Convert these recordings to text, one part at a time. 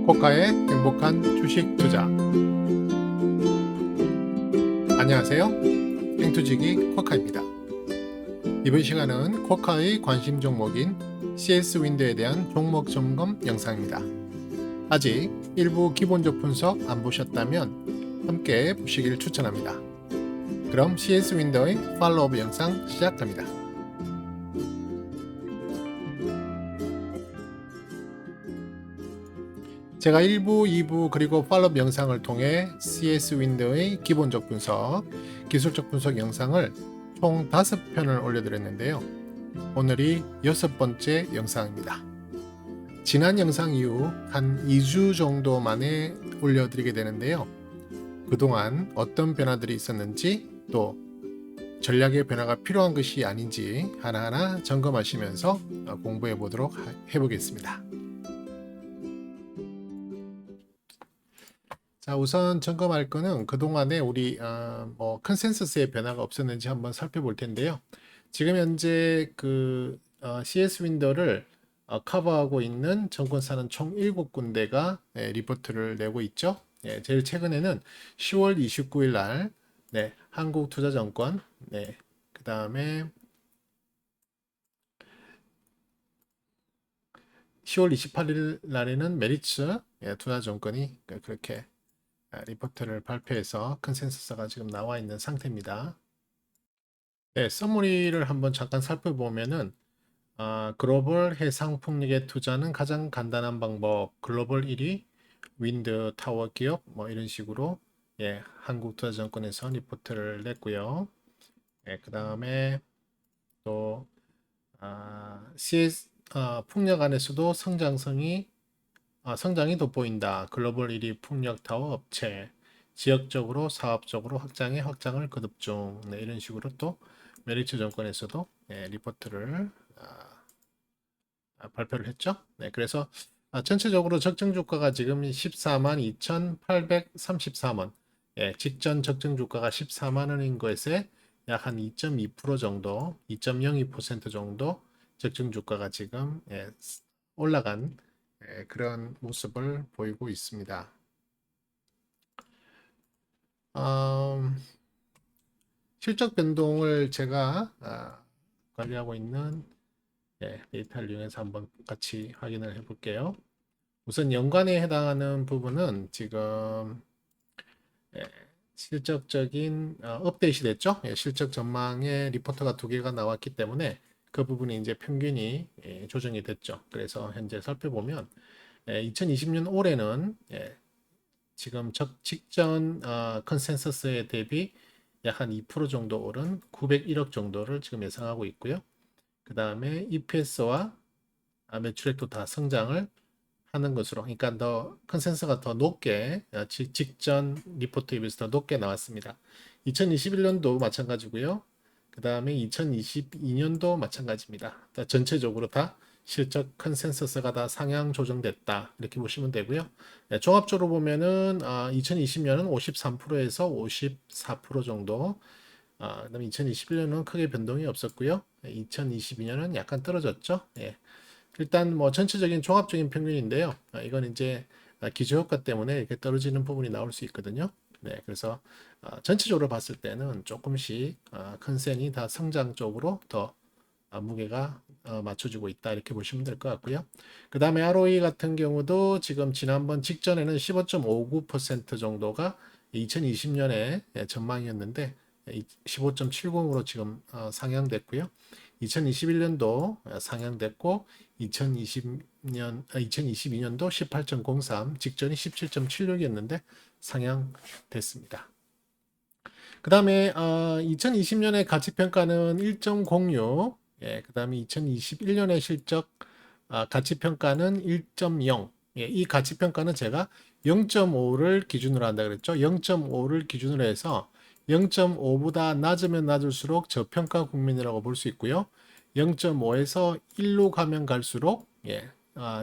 코카의 행복한 주식 투자. 안녕하세요. 행투지기 코카입니다. 이번 시간은 코카의 관심 종목인 CS 윈드에 대한 종목 점검 영상입니다. 아직 일부 기본적 분석 안 보셨다면 함께 보시길 추천합니다. 그럼 CS 윈드의 팔로우업 영상 시작합니다. 제가 1부, 2부 그리고 팔로업 영상을 통해 CS 윈드의 기본적 분석, 기술적 분석 영상을 총 5편을 올려드렸는데요. 오늘이 6번째 영상입니다. 지난 영상 이후 한 2주 정도 만에 올려드리게 되는데요. 그동안 어떤 변화들이 있었는지 또 전략의 변화가 필요한 것이 아닌지 하나하나 점검하시면서 공부해 보도록 해보겠습니다. 자, 우선 점검할 거는 그동안에 우리 컨센서스의 변화가 없었는지 한번 살펴볼 텐데요. 지금 현재 그 CS 윈도를 커버하고 있는 증권사는 총 7군데가 리포트를 내고 있죠. 제일 최근에는 10월 29일 날 한국투자증권, 그 다음에 10월 28일 날에는 메리츠 투자증권이 그렇게 리포트를 발표해서 컨센서스가 지금 나와 있는 상태입니다. 서머리를 한번 잠깐 살펴보면은 글로벌 해상 풍력에 투자는 가장 간단한 방법, 글로벌 1위 윈드 타워 기업 뭐 이런 식으로 한국투자증권에서 리포트를 냈고요. 그 다음에 또 CS 풍력 안에서도 성장이 돋보인다. 글로벌 1위 풍력 타워 업체, 지역적으로 사업적으로 확장을 거듭 중. 이런 식으로 또 메리츠 정권에서도 리포트를 발표를 했죠. 그래서 전체적으로 적정 주가가 지금 142,834원. 직전 적정 주가가 14만 원인 것에 약 한 2.2% 정도, 2.02% 정도 적정 주가가 지금 올라간 그런 모습을 보이고 있습니다. 실적 변동을 제가 관리하고 있는 데이터를 이용해서 한번 같이 확인을 해 볼게요. 우선 연간에 해당하는 부분은 지금 실적적인 업데이트 됐죠. 실적 전망의 리포트가 2개가 나왔기 때문에 그 부분이 이제 평균이 조정이 됐죠. 그래서 현재 살펴보면 2020년 올해는 지금 직전 컨센서스에 대비 약 한 2% 정도 오른 901억 정도를 지금 예상하고 있고요. 그 다음에 EPS와 매출액도 다 성장을 하는 것으로, 그러니까 더 컨센서스가 더 높게 직전 리포트에 비해서 더 높게 나왔습니다. 2021년도 마찬가지고요. 그 다음에 2022년도 마찬가지입니다. 전체적으로 다 실적 컨센서스가 다 상향 조정됐다 이렇게 보시면 되고요. 종합적으로 보면은 2020년은 53%에서 54% 정도, 그다음에 2021년은 크게 변동이 없었고요. 2022년은 약간 떨어졌죠. 일단 뭐 전체적인 종합적인 평균인데요. 이건 이제 기저효과 때문에 이렇게 떨어지는 부분이 나올 수 있거든요. 그래서 전체적으로 봤을 때는 조금씩 컨센이 다 성장 쪽으로 더 무게가 맞춰지고 있다 이렇게 보시면 될 것 같고요. 그 다음에 ROE 같은 경우도 지금 지난번 직전에는 15.59% 정도가 2020년에 전망이었는데 15.70으로 지금 상향됐고요. 2021년도 상향됐고 2022년도 18.03, 직전이 17.76이었는데 상향됐습니다. 그 다음에 2020년에 가치평가는 1.06, 그 다음에 2021년에 실적 가치평가는 1.0. 이 가치평가는 제가 0.5를 기준으로 한다 그랬죠. 0.5를 기준으로 해서 0.5보다 낮으면 낮을수록 저평가 국민이라고 볼 수 있고요. 0.5에서 1로 가면 갈수록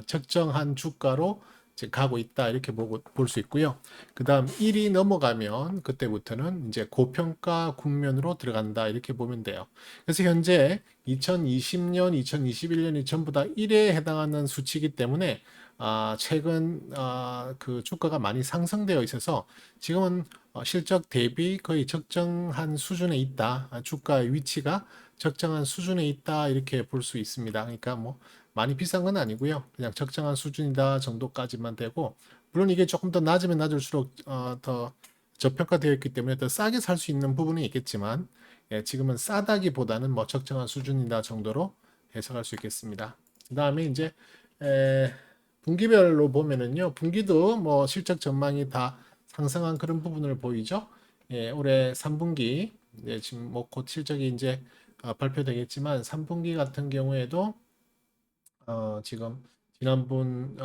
적정한 주가로 이제 가고 있다 이렇게 볼 수 있고요. 그다음 1이 넘어가면 그때부터는 이제 고평가 국면으로 들어간다 이렇게 보면 돼요. 그래서 현재 2020년, 2021년이 전부 다 1에 해당하는 수치이기 때문에 최근 그 주가가 많이 상승되어 있어서 지금은 실적 대비 거의 적정한 수준에 있다. 주가의 위치가 적정한 수준에 있다 이렇게 볼 수 있습니다. 그러니까 뭐 많이 비싼 건 아니고요. 그냥 적정한 수준이다 정도까지만 되고 물론 이게 조금 더 낮으면 낮을수록 더 저평가되어 있기 때문에 더 싸게 살 수 있는 부분이 있겠지만 지금은 싸다기보다는 뭐 적정한 수준이다 정도로 해석할 수 있겠습니다. 그 다음에 이제 에, 분기별로 보면은요. 분기도 뭐 실적 전망이 다 상승한 그런 부분을 보이죠. 올해 3분기 지금 뭐 곧 실적이 이제 발표되겠지만 3분기 같은 경우에도 지금 지난번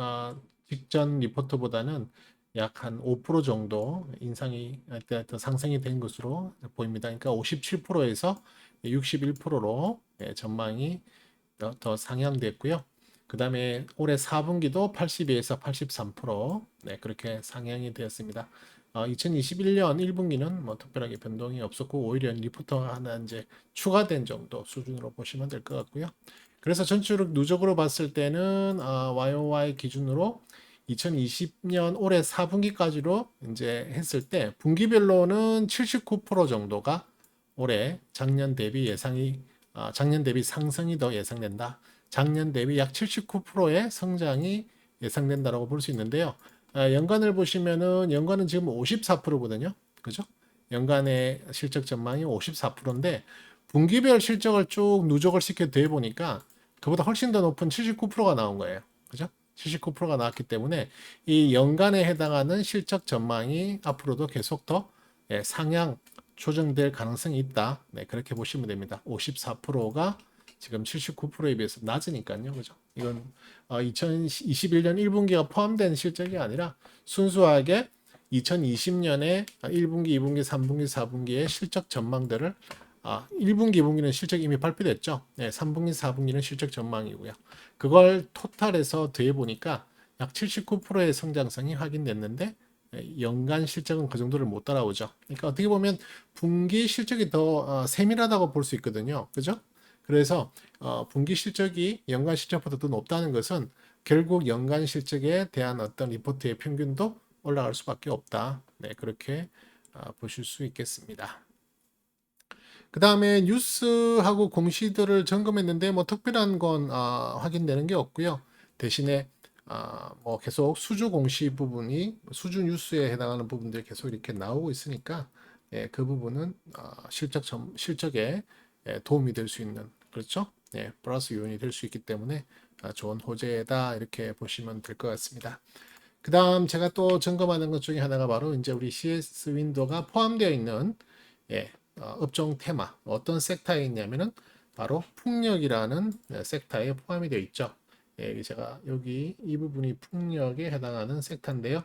직전 리포트보다는 약 한 5% 정도 인상이 더 상승이 된 것으로 보입니다. 그러니까 57%에서 61%로 전망이 더 상향됐고요. 그 다음에 올해 4분기도 82에서 83% 그렇게 상향이 되었습니다. 2021년 1분기는 뭐 특별하게 변동이 없었고 오히려 리포터가 하나 이제 추가된 정도 수준으로 보시면 될 것 같고요. 그래서 전체적으로 누적으로 봤을 때는 YOY 기준으로 2020년 올해 4분기까지로 이제 했을 때 분기별로는 79% 정도가 올해 작년 대비 상승이 더 예상된다. 작년 대비 약 79%의 성장이 예상된다라고 볼 수 있는데요. 연간을 보시면은 연간은 지금 54%거든요. 그죠? 연간의 실적 전망이 54%인데 분기별 실적을 쭉 누적을 시켜 대해 보니까 그보다 훨씬 더 높은 79%가 나온 거예요. 그죠? 79%가 나왔기 때문에 이 연간에 해당하는 실적 전망이 앞으로도 계속 더 상향 조정될 가능성이 있다. 네, 그렇게 보시면 됩니다. 54%가 지금 79%에 비해서 낮으니까요. 그죠? 이건 2021년 1분기가 포함된 실적이 아니라 순수하게 2020년에 1분기, 2분기, 3분기, 4분기의 실적 전망들을 1분기, 2분기는 실적이 이미 발표됐죠. 네, 3분기, 4분기는 실적 전망이고요. 그걸 토탈해서 더해 보니까 약 79%의 성장성이 확인됐는데 연간 실적은 그 정도를 못 따라오죠. 그러니까 어떻게 보면 분기 실적이 더 세밀하다고 볼 수 있거든요. 그죠? 그래서 분기 실적이 연간 실적보다 더 높다는 것은 결국 연간 실적에 대한 어떤 리포트의 평균도 올라갈 수밖에 없다. 네, 그렇게 보실 수 있겠습니다. 그 다음에 뉴스하고 공시들을 점검했는데 뭐 특별한 건 확인되는 게 없고요. 대신에 뭐 계속 수주 공시 부분이 수주 뉴스에 해당하는 부분들이 계속 이렇게 나오고 있으니까 그 부분은 실적에 도움이 될 수 있는 그렇죠? 플러스 요인이 될 수 있기 때문에 좋은 호재다 이렇게 보시면 될 것 같습니다. 그 다음 제가 또 점검하는 것 중에 하나가 바로 이제 우리 CS 윈도가 포함되어 있는 업종 테마 어떤 섹터에 있냐면은 바로 풍력이라는 섹터에 포함이 되어 있죠. 제가 여기 이 부분이 풍력에 해당하는 섹터인데요.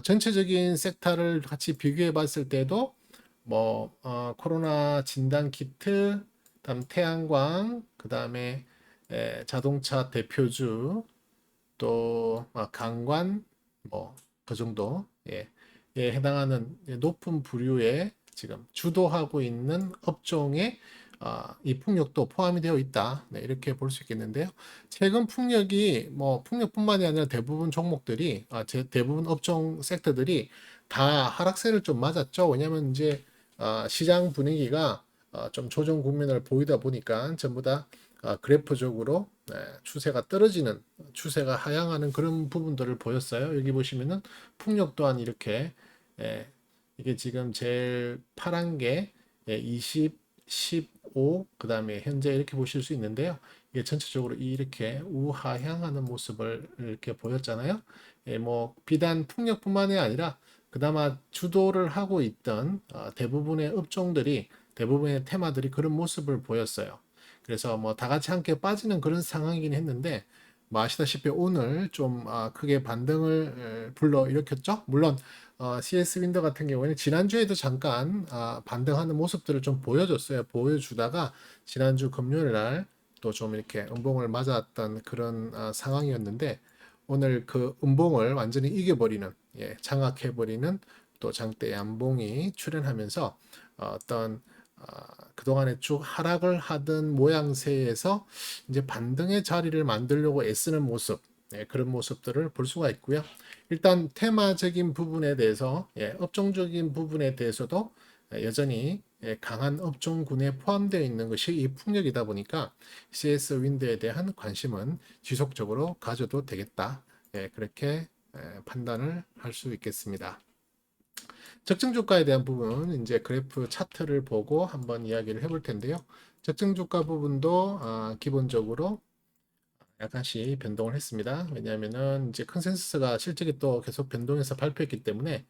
전체적인 섹터를 같이 비교해 봤을 때도 뭐 코로나 진단 키트, 다음 태양광, 그 다음에 자동차 대표주, 또 강관 뭐 그 정도 에 해당하는 높은 부류의 지금 주도하고 있는 업종에 이 풍력도 포함이 되어 있다. 네, 이렇게 볼 수 있겠는데요. 최근 풍력이 뭐 풍력뿐만이 아니라 대부분 종목들이 대부분 업종 섹터들이 다 하락세를 좀 맞았죠. 왜냐하면 이제 시장 분위기가 좀 조정 국면을 보이다 보니까 전부 다 그래프적으로 추세가 떨어지는 추세가 하향하는 그런 부분들을 보였어요. 여기 보시면은 풍력 또한 이렇게 이게 지금 제일 파란 게 20, 15, 그 다음에 현재 이렇게 보실 수 있는데요. 이게 전체적으로 이렇게 우하향하는 모습을 이렇게 보였잖아요. 뭐 비단 풍력뿐만이 아니라 그나마 주도를 하고 있던 대부분의 업종들이 대부분의 테마들이 그런 모습을 보였어요. 그래서 뭐 다 같이 함께 빠지는 그런 상황이긴 했는데 뭐 아시다시피 오늘 좀 크게 반등을 불러일으켰죠. 물론 CS 윈도 같은 경우에는 지난주에도 잠깐 반등하는 모습들을 좀 보여줬어요. 보여주다가 지난주 금요일 날 또 좀 이렇게 음봉을 맞았던 그런 상황이었는데 오늘 그 음봉을 완전히 이겨버리는, 장악해버리는 또 장대 양봉이 출현하면서 어떤 그동안에 쭉 하락을 하던 모양새에서 이제 반등의 자리를 만들려고 애쓰는 모습, 그런 모습들을 볼 수가 있고요. 일단 테마적인 부분에 대해서, 업종적인 부분에 대해서도 여전히 강한 업종군에 포함되어 있는 것이 이 풍력이다 보니까 CS 윈드에 대한 관심은 지속적으로 가져도 되겠다. 그렇게 판단을 할 수 있겠습니다. 적정 주가에 대한 부분은 이제 그래프 차트를 보고 한번 이야기를 해볼 텐데요. 적정 주가 부분도 기본적으로 약간씩 변동을 했습니다. 왜냐하면은 이제 컨센서스가 실적이 또 계속 변동해서 발표했기 때문에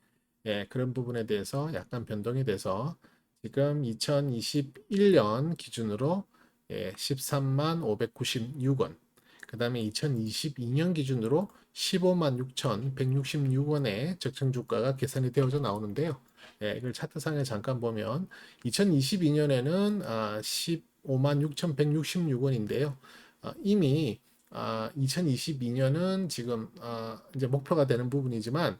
그런 부분에 대해서 약간 변동이 돼서 지금 2021년 기준으로 13만 596원, 그 다음에 2022년 기준으로 15만 6,166원의 적정 주가가 계산이 되어져 나오는데요. 이걸 차트상에 잠깐 보면 2022년에는 15만 6,166원인데요. 이미 2022년은 지금 이제 목표가 되는 부분이지만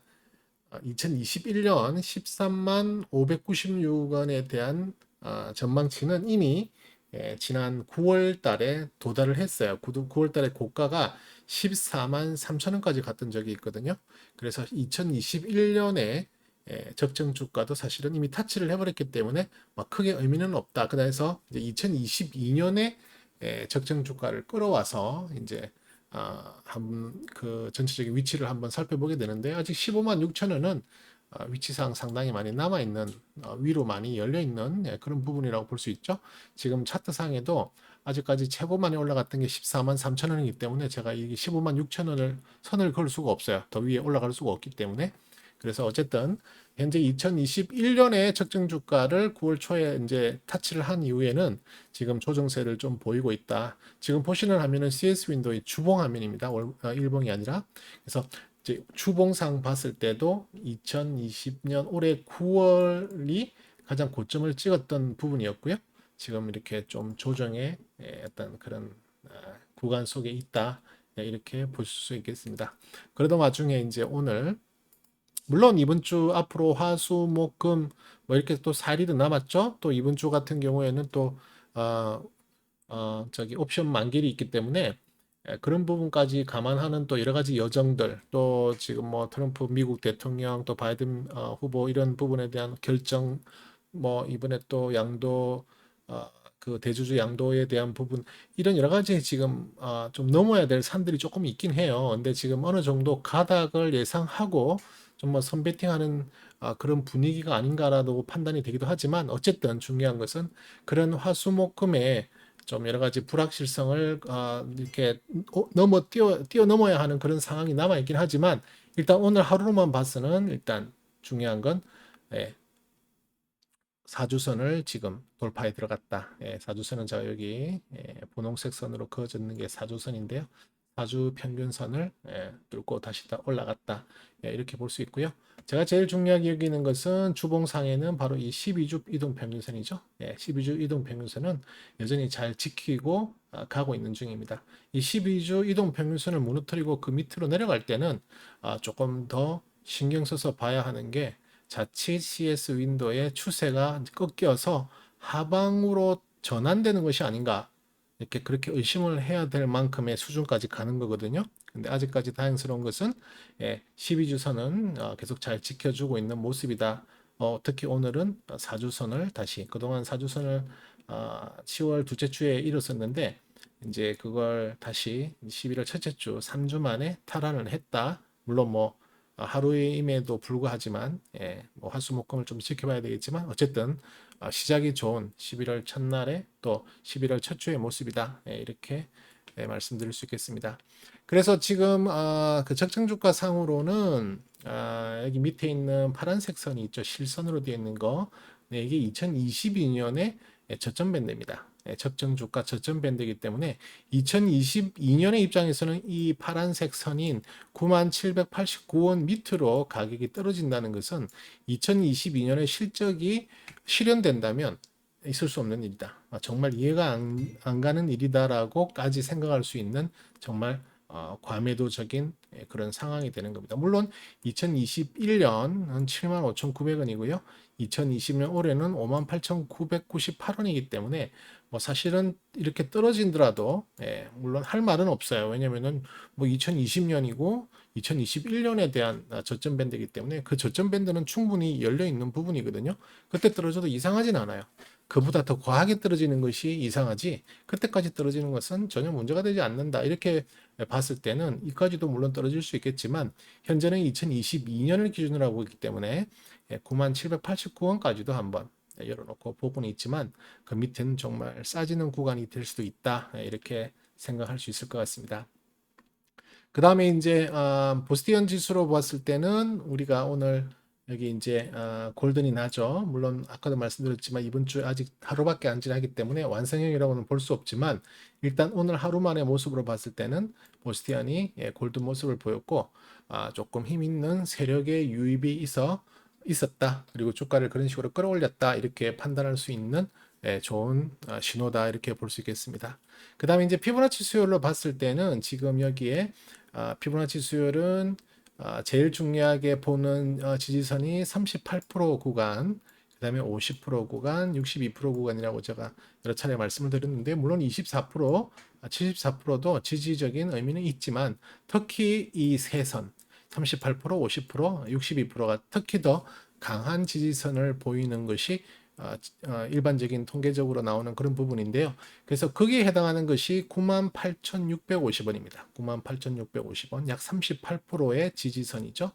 2021년 13만 596원에 대한 전망치는 이미 지난 9월 달에 도달을 했어요. 9월 달에 고가가 14만 3천 원까지 갔던 적이 있거든요. 그래서 2021년에 적정 주가도 사실은 이미 타치를 해버렸기 때문에 막 크게 의미는 없다. 그래서 이제 2022년에 적정 주가를 끌어와서 이제 그 전체적인 위치를 한번 살펴보게 되는데 아직 15만 6천 원은 위치상 상당히 많이 남아있는 위로 많이 열려있는 그런 부분이라고 볼 수 있죠. 지금 차트상에도 아직까지 최고만이 올라갔던 게 14만 3천 원이기 때문에 제가 이 15만 6천 원을 선을 그을 수가 없어요. 더 위에 올라갈 수가 없기 때문에. 그래서 어쨌든 현재 2021년에 적정 주가를 9월 초에 이제 타치를 한 이후에는 지금 조정세를 좀 보이고 있다. 지금 보시는 화면은 CS 윈도의 주봉 화면입니다. 일봉이 아니라. 그래서 이제 주봉상 봤을 때도 2020년 올해 9월이 가장 고점을 찍었던 부분이었고요. 지금 이렇게 좀 조정의 어떤 그런 구간 속에 있다. 이렇게 보실 수 있겠습니다. 그러던 와중에 이제 오늘 물론 이번 주 앞으로 화, 수, 목, 금 뭐 이렇게 또 4일이 남았죠. 또 이번 주 같은 경우에는 또 저기 옵션 만기일이 있기 때문에 그런 부분까지 감안하는 또 여러 가지 여정들, 또 지금 뭐 트럼프 미국 대통령, 또 바이든 후보 이런 부분에 대한 결정, 뭐 이번에 또 양도 그 대주주 양도에 대한 부분 이런 여러 가지 지금 좀 넘어야 될 산들이 조금 있긴 해요. 근데 지금 어느 정도 가닥을 예상하고 좀 뭐 선베팅하는 그런 분위기가 아닌가라고 판단이 되기도 하지만 어쨌든 중요한 것은 그런 화수목금에 좀 여러 가지 불확실성을 이렇게 뛰어넘어야 하는 그런 상황이 남아 있긴 하지만 일단 오늘 하루로만 봐서는 일단 중요한 건 예, 사주선을 지금 돌파해 들어갔다. 사주선은 제가 여기 분홍색 선으로 그어졌는 게 사주선인데요. 사주 평균선을 뚫고 다시 올라갔다. 이렇게 볼 수 있고요. 제가 제일 중요하게 여기는 것은 주봉상에는 바로 이 12주 이동 평균선이죠. 12주 이동 평균선은 여전히 잘 지키고 가고 있는 중입니다. 이 12주 이동 평균선을 무너뜨리고 그 밑으로 내려갈 때는 조금 더 신경 써서 봐야 하는 게 자칫 CS 윈도의 추세가 꺾여서 하방으로 전환되는 것이 아닌가 이렇게 그렇게 의심을 해야 될 만큼의 수준까지 가는 거거든요. 근데 아직까지 다행스러운 것은 12주선은 계속 잘 지켜주고 있는 모습이다. 특히 오늘은 4주선을 다시 그동안 4주선을 10월 둘째 주에 이뤘었는데 이제 그걸 다시 11월 첫째 주 3주 만에 탈환을 했다. 물론 뭐 하루임에도 불구하지만 뭐 화수목금을 좀 지켜봐야 되겠지만 어쨌든 시작이 좋은 11월 첫날에 또 11월 첫 주의 모습이다. 이렇게 말씀드릴 수 있겠습니다. 그래서 지금 그 적정주가 상으로는 여기 밑에 있는 파란색 선이 있죠. 실선으로 되어 있는 거. 네, 이게 2022년에 저점 밴드입니다. 적정 주가 저점 밴드이기 때문에 2022년의 입장에서는 이 파란색 선인 9789원 밑으로 가격이 떨어진다는 것은 2022년의 실적이 실현된다면 있을 수 없는 일이다. 정말 이해가 안 가는 일이다라고까지 생각할 수 있는 정말 과매도적인 그런 상황이 되는 겁니다. 물론 2021년은 75,900원이고요. 2020년 올해는 58,998원이기 때문에 뭐 사실은 이렇게 떨어진더라도 물론 할 말은 없어요. 왜냐면은 뭐 2020년이고 2021년에 대한 저점 밴드이기 때문에 그 저점 밴드는 충분히 열려 있는 부분이거든요. 그때 떨어져도 이상하진 않아요. 그보다 더 과하게 떨어지는 것이 이상하지 그때까지 떨어지는 것은 전혀 문제가 되지 않는다. 이렇게 봤을 때는 이까지도 물론 떨어질 수 있겠지만 현재는 2022년을 기준으로 하고 있기 때문에 9789원까지도 한번 열어놓고 보고는 있지만 그 밑에는 정말 싸지는 구간이 될 수도 있다. 이렇게 생각할 수 있을 것 같습니다. 그 다음에 이제 보스티언 지수로 봤을 때는 우리가 오늘 여기 이제 골든이 나죠. 물론 아까도 말씀드렸지만 이번 주에 아직 하루밖에 안 지나기 때문에 완성형이라고는 볼 수 없지만 일단 오늘 하루 만의 모습으로 봤을 때는 보스티언이 골든 모습을 보였고 조금 힘 있는 세력의 유입이 있었다. 그리고 주가를 그런 식으로 끌어올렸다. 이렇게 판단할 수 있는 좋은 신호다. 이렇게 볼 수 있겠습니다. 그 다음에 이제 피보나치 수요일로 봤을 때는 지금 여기에 피보나치 수요일은 제일 중요하게 보는 지지선이 38% 구간, 그 다음에 50% 구간, 62% 구간이라고 제가 여러 차례 말씀을 드렸는데 물론 24%, 74%도 지지적인 의미는 있지만 특히 이 세 선, 38%, 50%, 62%가 특히 더 강한 지지선을 보이는 것이 일반적인 통계적으로 나오는 그런 부분인데요. 그래서 거기에 해당하는 것이 98,650원입니다. 98,650원, 약 38%의 지지선이죠.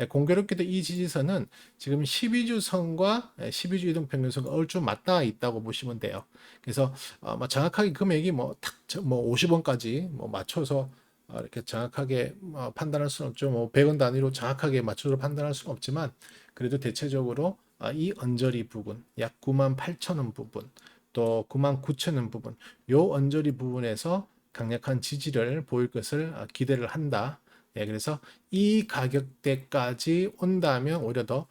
공교롭게도 이 지지선은 지금 12주 선과 12주 이동평균선과 얼추 맞닿아 있다고 보시면 돼요. 그래서 뭐 정확하게 금액이 뭐 50원까지 뭐 맞춰서 이렇게 정확하게 판단할 수는 없죠. 뭐 100원 단위로 정확하게 맞춰서 판단할 수는 없지만 그래도 대체적으로 이 언저리 부분, 약 98,000원 부분, 또 99,000원 부분, 요 언저리 부분에서 강력한 지지를 보일 것을 기대를 한다. 그래서 이 가격대까지 온다면 오히려 더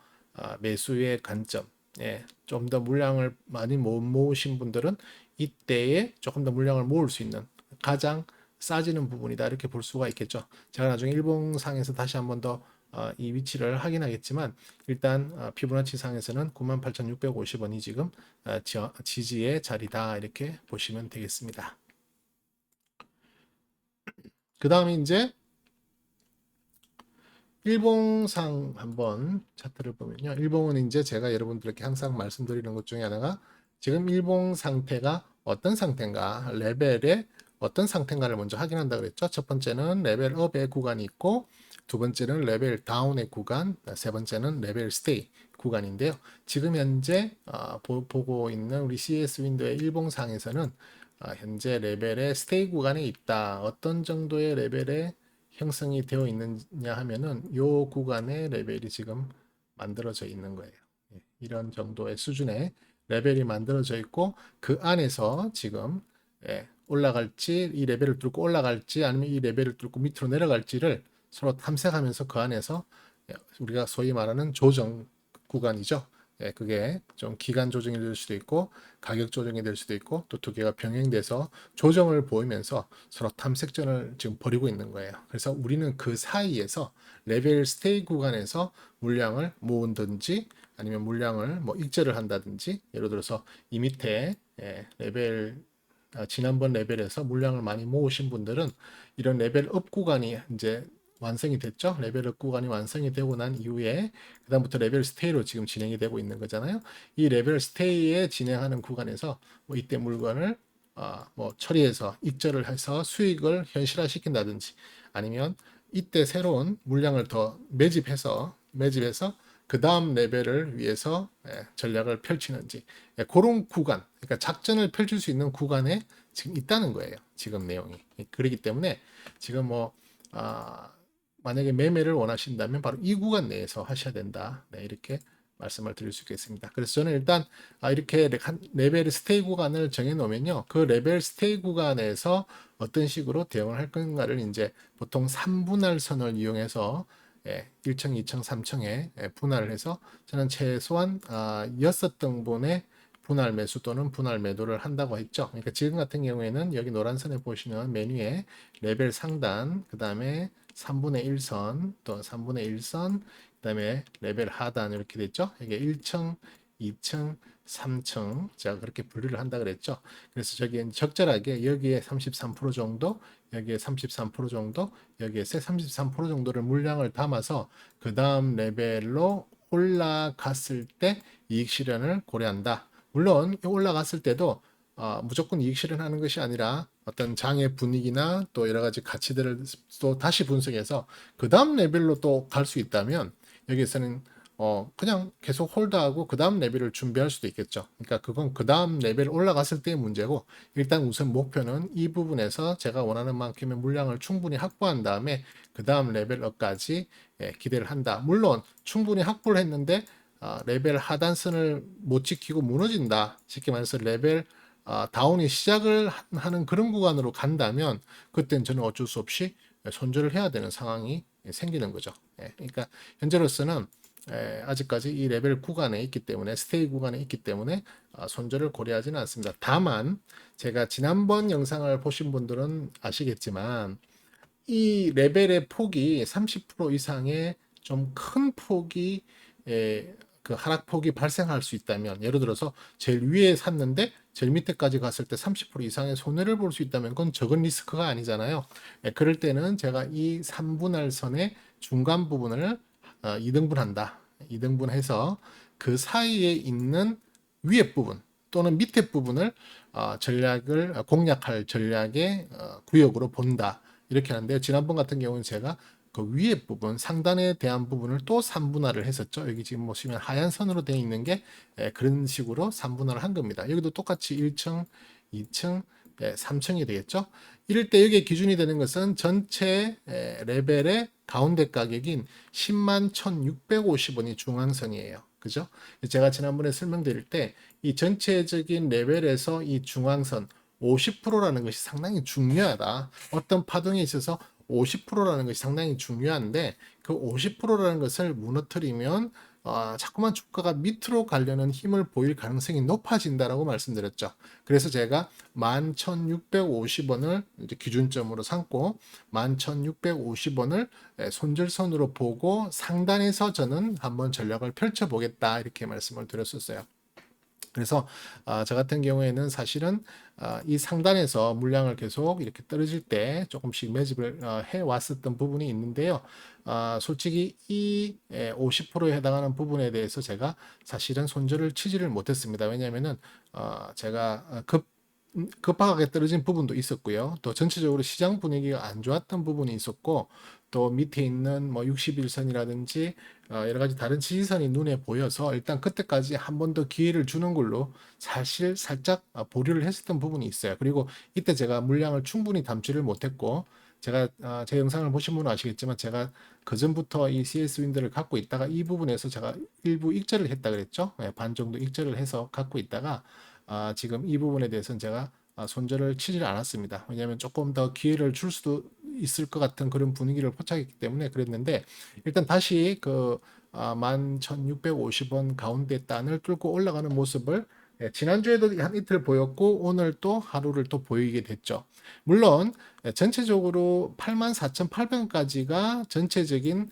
매수의 관점, 좀 더 물량을 많이 못 모으신 분들은 이때에 조금 더 물량을 모을 수 있는 가장 싸지는 부분이다 이렇게 볼 수가 있겠죠. 제가 나중에 일봉상에서 다시 한번 더 이 위치를 확인하겠지만 일단 피보나치 상에서는 98,650원이 지금 지지의 자리다 이렇게 보시면 되겠습니다. 그 다음에 이제 일봉상 한번 차트를 보면요. 일봉은 이제 제가 여러분들께 항상 말씀드리는 것 중에 하나가 지금 일봉 상태가 어떤 상태인가, 레벨의 어떤 상태인가를 먼저 확인한다 그랬죠. 첫 번째는 레벨 업의 구간이 있고, 두 번째는 레벨 다운의 구간, 세 번째는 레벨 스테이 구간인데요. 지금 현재 보고 있는 우리 CS 윈도의 일봉상에서는 현재 레벨의 스테이 구간에 있다. 어떤 정도의 레벨의 형성이 되어 있느냐 하면은 요 구간의 레벨이 지금 만들어져 있는 거예요. 이런 정도의 수준의 레벨이 만들어져 있고 그 안에서 지금 올라갈지 이 레벨을 뚫고 올라갈지 아니면 이 레벨을 뚫고 밑으로 내려갈지를 서로 탐색하면서 그 안에서 우리가 소위 말하는 조정 구간이죠. 그게 좀 기간 조정이 될 수도 있고 가격 조정이 될 수도 있고 또 두 개가 병행돼서 조정을 보이면서 서로 탐색전을 지금 벌이고 있는 거예요. 그래서 우리는 그 사이에서 레벨 스테이 구간에서 물량을 모은든지 아니면 물량을 뭐 익절을 한다든지 예를 들어서 이 밑에 레벨 지난번 레벨에서 물량을 많이 모으신 분들은 이런 레벨 업 구간이 이제 완성이 됐죠. 레벨업 구간이 완성이 되고 난 이후에 그다음부터 레벨 스테이로 지금 진행이 되고 있는 거잖아요. 이 레벨 스테이에 진행하는 구간에서 뭐 이때 물건을 뭐 처리해서 익절을 해서 수익을 현실화시킨다든지 아니면 이때 새로운 물량을 더 매집해서 그 다음 레벨을 위해서 전략을 펼치는지 그런 구간, 그러니까 작전을 펼칠 수 있는 구간에 지금 있다는 거예요. 지금 내용이. 그렇기 때문에 지금 뭐 만약에 매매를 원하신다면 바로 이 구간 내에서 하셔야 된다. 이렇게 말씀을 드릴 수 있겠습니다. 그래서 저는 일단 이렇게 레벨 스테이 구간을 정해 놓으면요. 그 레벨 스테이 구간에서 어떤 식으로 대응을 할 건가를 이제 보통 3분할 선을 이용해서 1층, 2층, 3층에 분할을 해서 저는 최소한 6등분의 분할 매수 또는 분할 매도를 한다고 했죠. 그러니까 지금 같은 경우에는 여기 노란 선에 보시면 메뉴에 레벨 상단, 그 다음에 3분의 1선, 또 3분의 1선, 그 다음에 레벨 하단 이렇게 됐죠. 이게 1층, 2층, 3층 제가 그렇게 분류를 한다 그랬죠. 그래서 저기 적절하게 여기에 33% 정도, 여기에 33% 정도, 여기에 33% 정도를 물량을 담아서 그 다음 레벨로 올라갔을 때 이익 실현을 고려한다. 물론 올라갔을 때도 무조건 이익 실현하는 것이 아니라 어떤 장의 분위기나 또 여러 가지 가치들을 또 다시 분석해서 그 다음 레벨로 또 갈 수 있다면 여기에서는 그냥 계속 홀드하고 그 다음 레벨을 준비할 수도 있겠죠. 그러니까 그건 그 다음 레벨 올라갔을 때의 문제고 일단 우선 목표는 이 부분에서 제가 원하는 만큼의 물량을 충분히 확보한 다음에 그 다음 레벨업까지 기대를 한다. 물론 충분히 확보를 했는데 레벨 하단선을 못 지키고 무너진다. 쉽게 말해서 레벨 다운이 시작을 하는 그런 구간으로 간다면 그땐 저는 어쩔 수 없이 손절을 해야 되는 상황이 생기는 거죠. 그러니까 현재로서는 아직까지 이 레벨 구간에 있기 때문에 스테이 구간에 있기 때문에 손절을 고려하지는 않습니다. 다만 제가 지난번 영상을 보신 분들은 아시겠지만 이 레벨의 폭이 30% 이상의 좀 큰 폭이 그 하락폭이 발생할 수 있다면 예를 들어서 제일 위에 샀는데 제일 밑에까지 갔을 때 30% 이상의 손해를 볼 수 있다면 그건 적은 리스크가 아니잖아요. 그럴 때는 제가 이 3분할선의 중간 부분을 2등분한다. 2등분해서 그 사이에 있는 위에 부분 또는 밑에 부분을 전략을 공략할 전략의 구역으로 본다. 이렇게 하는데 지난번 같은 경우는 제가 그 위에 부분 상단에 대한 부분을 또 3분할을 했었죠. 여기 지금 보시면 하얀 선으로 되어 있는 게 그런 식으로 3분할을 한 겁니다. 여기도 똑같이 1층, 2층, 3층이 되겠죠. 이럴 때 여기에 기준이 되는 것은 전체 레벨의 가운데 가격인 10만 1,650원이 중앙선이에요. 그죠? 제가 지난번에 설명드릴 때 이 전체적인 레벨에서 이 중앙선 50%라는 것이 상당히 중요하다. 어떤 파동에 있어서 50%라는 것이 상당히 중요한데 그 50%라는 것을 무너뜨리면 자꾸만 주가가 밑으로 가려는 힘을 보일 가능성이 높아진다라고 말씀드렸죠. 그래서 제가 11,650원을 이제 기준점으로 삼고 11,650원을 손절선으로 보고 상단에서 저는 한번 전략을 펼쳐보겠다 이렇게 말씀을 드렸었어요. 그래서 저 같은 경우에는 사실은 이 상단에서 물량을 계속 이렇게 떨어질 때 조금씩 매집을 해왔었던 부분이 있는데요. 솔직히 이 50%에 해당하는 부분에 대해서 제가 사실은 손절을 치지를 못했습니다. 왜냐하면은 제가 급하게 떨어진 부분도 있었고요. 또 전체적으로 시장 분위기가 안 좋았던 부분이 있었고 또 밑에 있는 뭐 61선이라든지 여러 가지 다른 지지선이 눈에 보여서 일단 그때까지 한 번 더 기회를 주는 걸로 사실 살짝 보류를 했었던 부분이 있어요. 그리고 이때 제가 물량을 충분히 담지를 못했고 제가 제 영상을 보신 분은 아시겠지만 제가 그 전부터 이 CS 윈드를 갖고 있다가 이 부분에서 제가 일부 익절을 했다 그랬죠. 반 정도 익절을 해서 갖고 있다가 지금 이 부분에 대해서는 제가 손절을 치질 않았습니다. 왜냐하면 조금 더 기회를 줄 수도 있을 것 같은 그런 분위기를 포착했기 때문에 그랬는데 일단 다시 그 11,650원 가운데 단을 뚫고 올라가는 모습을 지난주에도 한 이틀 보였고 오늘 또 하루를 또 보이게 됐죠. 물론 전체적으로 84,800원까지가 전체적인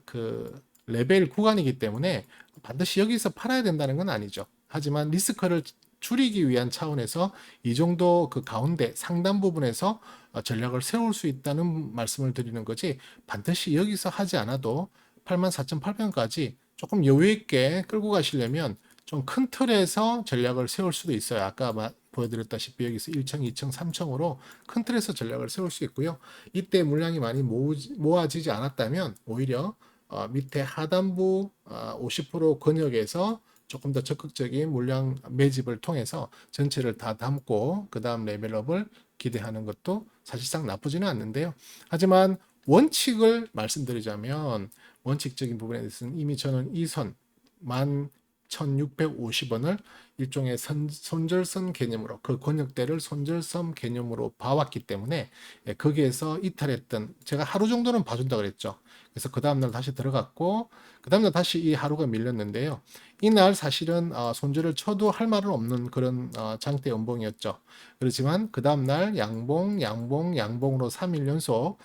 그 레벨 구간이기 때문에 반드시 여기서 팔아야 된다는 건 아니죠. 하지만 리스크를 줄이기 위한 차원에서 이 정도 그 가운데 상단 부분에서 전략을 세울 수 있다는 말씀을 드리는 거지 반드시 여기서 하지 않아도 84,800원까지 조금 여유 있게 끌고 가시려면 좀 큰 틀에서 전략을 세울 수도 있어요. 아까 보여드렸다시피 여기서 1층, 2층, 3층으로 큰 틀에서 전략을 세울 수 있고요. 이때 물량이 많이 모아지지 않았다면 오히려 밑에 하단부 50% 근역에서 조금 더 적극적인 물량 매집을 통해서 전체를 다 담고 그 다음 레벨업을 기대하는 것도 사실상 나쁘지는 않는데요. 하지만 원칙을 말씀드리자면 원칙적인 부분에 대해서는 이미 저는 이 선 1650원을 일종의 손절선 개념으로 그 권역대를 손절선 개념으로 봐왔기 때문에 거기에서 이탈했던 제가 하루 정도는 봐준다 그랬죠. 그래서 그 다음날 다시 들어갔고 그 다음날 다시 이 하루가 밀렸는데요. 이날 사실은 손절을 쳐도 할 말은 없는 그런 장대 연봉이었죠. 그렇지만 그 다음날 양봉으로 3일 연속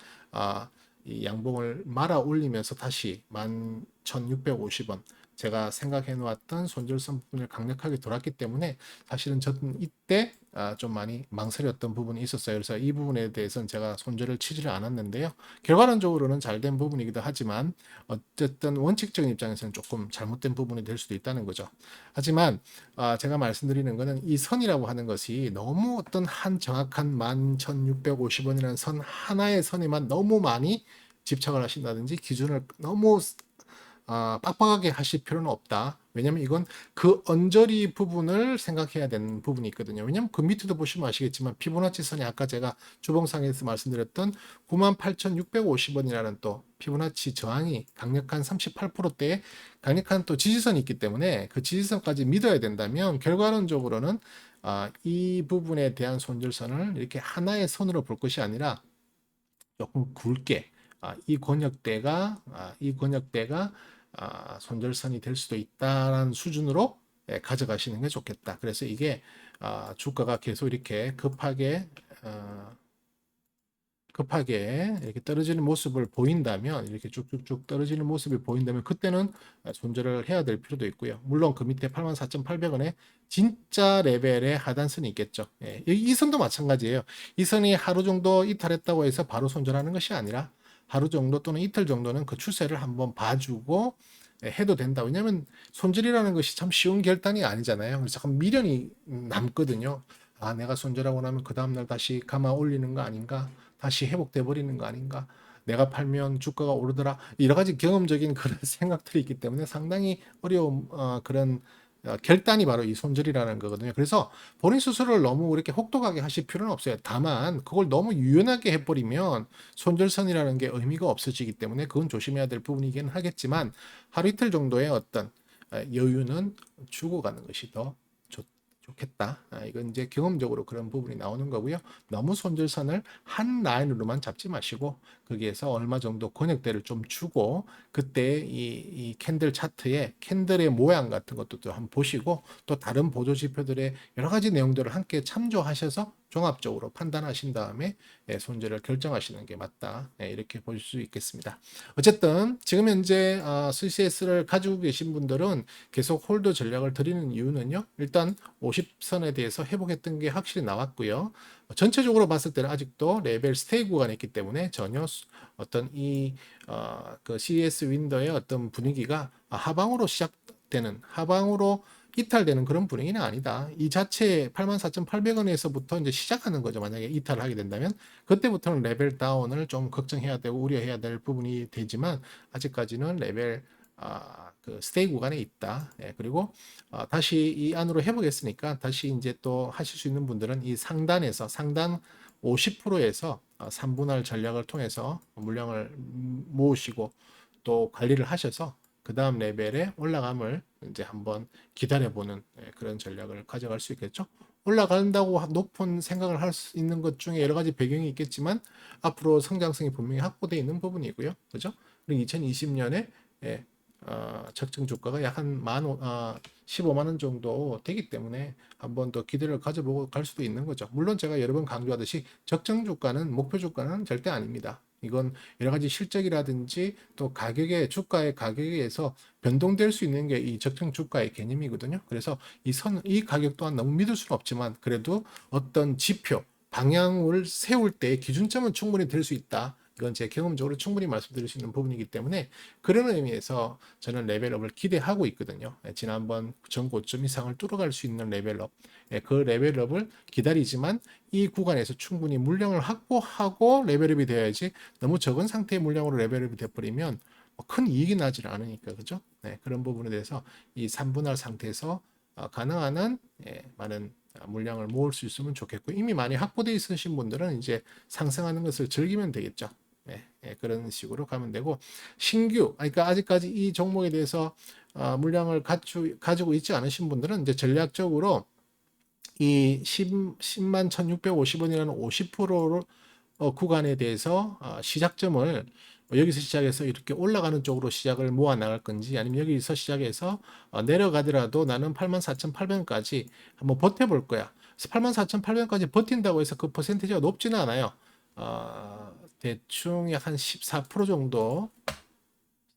이 양봉을 말아 올리면서 다시 11,650원 제가 생각해 놓았던 손절선 부분을 강력하게 돌았기 때문에 사실은 저는 이때 좀 많이 망설였던 부분이 있었어요. 그래서 이 부분에 대해서는 제가 손절을 치지를 않았는데요. 결과론적으로는 잘된 부분이기도 하지만 어쨌든 원칙적인 입장에서는 조금 잘못된 부분이 될 수도 있다는 거죠. 하지만 제가 말씀드리는 것은 이 선이라고 하는 것이 너무 어떤 한 정확한 11,650원이라는 선 하나의 선에만 너무 많이 집착을 하신다든지 기준을 너무 빡빡하게 하실 필요는 없다. 왜냐면 이건 그 언저리 부분을 생각해야 되는 부분이 있거든요. 왜냐면 그 밑에도 보시면 아시겠지만 피보나치 선이 아까 제가 주봉상에서 말씀드렸던 98,650원이라는 또 피보나치 저항이 강력한 38%대의 강력한 또 지지선이 있기 때문에 그 지지선까지 믿어야 된다면 결과론적으로는 이 부분에 대한 손절선을 이렇게 하나의 선으로 볼 것이 아니라 조금 굵게 이 권역대가 손절선이 될 수도 있다라는 수준으로 가져가시는 게 좋겠다. 그래서 이게 주가가 계속 이렇게 급하게 이렇게 떨어지는 모습을 보인다면 이렇게 쭉쭉쭉 떨어지는 모습이 보인다면 그때는 손절을 해야 될 필요도 있고요. 물론 그 밑에 84,800원에 진짜 레벨의 하단선이 있겠죠. 이 선도 마찬가지예요. 이 선이 하루 정도 이탈했다고 해서 바로 손절하는 것이 아니라 하루 정도 또는 이틀 정도는 그 추세를 한번 봐주고 해도 된다. 왜냐하면 손절이라는 것이 참 쉬운 결단이 아니잖아요. 그래서 약간 미련이 남거든요. 내가 손절하고 나면 그 다음날 다시 감아 올리는 거 아닌가? 다시 회복돼 버리는 거 아닌가? 내가 팔면 주가가 오르더라. 여러 가지 경험적인 그런 생각들이 있기 때문에 상당히 어려운 그런 결단이 바로 이 손절이라는 거거든요. 그래서 본인 스스로를 너무 그렇게 혹독하게 하실 필요는 없어요. 다만 그걸 너무 유연하게 해버리면 손절선이라는 게 의미가 없어지기 때문에 그건 조심해야 될 부분이긴 하겠지만 하루 이틀 정도의 어떤 여유는 주고 가는 것이 더 좋겠다. 이건 이제 경험적으로 그런 부분이 나오는 거고요. 너무 손절선을 한 라인으로만 잡지 마시고 거기에서 얼마 정도 권역대를 좀 주고 그때 이 캔들 차트에 캔들의 모양 같은 것도 또 한번 보시고 또 다른 보조 지표들의 여러 가지 내용들을 함께 참조하셔서 종합적으로 판단하신 다음에 손절을 결정하시는 게 맞다. 이렇게 볼 수 있겠습니다. 어쨌든 지금 현재 CCS를 가지고 계신 분들은 계속 홀더 전략을 드리는 이유는요. 일단 50선에 대해서 회복했던 게 확실히 나왔고요. 전체적으로 봤을 때는 아직도 레벨 스테이 구간에 있기 때문에 전혀 어떤 그 CES 윈도의 어떤 분위기가 하방으로 이탈되는 그런 분위기는 아니다. 이 자체 84,800원에서부터 이제 시작하는 거죠. 만약에 이탈을 하게 된다면 그때부터는 레벨 다운을 좀 걱정해야 되고 우려해야 될 부분이 되지만 아직까지는 레벨 그 스테이 구간에 있다. 그리고 다시 이 안으로 해보겠으니까 다시 이제 또 하실 수 있는 분들은 이 상단 50%에서 3분할 전략을 통해서 물량을 모으시고 또 관리를 하셔서 그 다음 레벨에 올라감을 이제 한번 기다려보는 그런 전략을 가져갈 수 있겠죠. 올라간다고 높은 생각을 할 수 있는 것 중에 여러 가지 배경이 있겠지만 앞으로 성장성이 분명히 확보되어 있는 부분이고요. 그죠? 그리고 2020년에 적정 주가가 약 한 15만 원 정도 되기 때문에 한번 더 기대를 가져보고 갈 수도 있는 거죠. 물론 제가 여러 번 강조하듯이 적정 주가는 목표 주가는 절대 아닙니다. 이건 여러 가지 실적이라든지 또 주가의 가격에 의해서 변동될 수 있는 게 이 적정 주가의 개념이거든요. 그래서 이 가격 또한 너무 믿을 수는 없지만 그래도 어떤 지표, 방향을 세울 때 기준점은 충분히 될 수 있다. 이건 제 경험적으로 충분히 말씀드릴 수 있는 부분이기 때문에 그런 의미에서 저는 레벨업을 기대하고 있거든요. 지난번 전고점 이상을 뚫어갈 수 있는 레벨업, 그 레벨업을 기다리지만 이 구간에서 충분히 물량을 확보하고 레벨업이 되어야지 너무 적은 상태의 물량으로 레벨업이 돼버리면 큰 이익이 나질 않으니까 그죠? 그런 부분에 대해서 이 3분할 상태에서 가능한 한 많은 물량을 모을 수 있으면 좋겠고 이미 많이 확보되어 있으신 분들은 이제 상승하는 것을 즐기면 되겠죠. 그런 식으로 가면 되고, 신규, 그러니까 아직까지 이 종목에 대해서 물량을 가지고 있지 않으신 분들은 이제 전략적으로 이 10만 1650원이라는 50% 구간에 대해서 시작점을 여기서 시작해서 이렇게 올라가는 쪽으로 시작을 모아 나갈 건지, 아니면 여기서 시작해서 내려가더라도 나는 84,800원까지 한번 버텨볼 거야. 그래서 84,800원까지 버틴다고 해서 그 퍼센티지가 높지는 않아요. 대충 약 한 14% 정도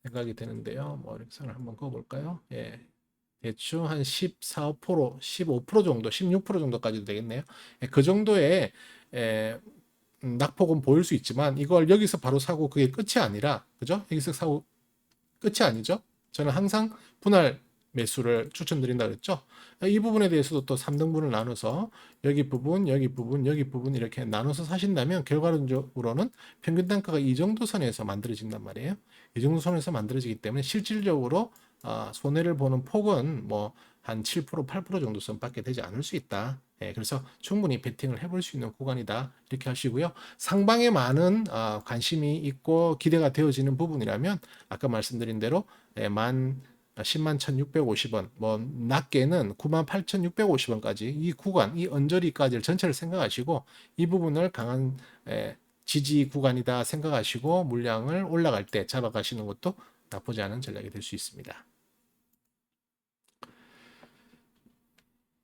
생각이 되는데요. 뭐 이렇게 선을 한번 그어볼까요? 예. 대충 한 14, 5%, 15% 정도, 16% 정도까지도 되겠네요. 그 정도의 낙폭은 보일 수 있지만, 이걸 여기서 바로 사고 그게 끝이 아니라, 그죠? 여기서 사고 끝이 아니죠. 저는 항상 분할 매수를 추천드린다 그랬죠. 이 부분에 대해서도 또 3등분을 나눠서 여기 부분, 여기 부분, 여기 부분 이렇게 나눠서 사신다면 결과론적으로는 평균 단가가 이 정도 선에서 만들어진단 말이에요. 이 정도 선에서 만들어지기 때문에 실질적으로 손해를 보는 폭은 뭐 한 7%, 8% 정도 선밖에 되지 않을 수 있다. 그래서 충분히 베팅을 해볼 수 있는 구간이다. 이렇게 하시고요. 상방에 많은 관심이 있고 기대가 되어지는 부분이라면 아까 말씀드린 대로 만 10만 1,650원, 뭐 낮게는 9만 8,650원까지 이 구간, 이 언저리까지를 전체를 생각하시고 이 부분을 강한 지지 구간이다 생각하시고 물량을 올라갈 때 잡아가시는 것도 나쁘지 않은 전략이 될 수 있습니다.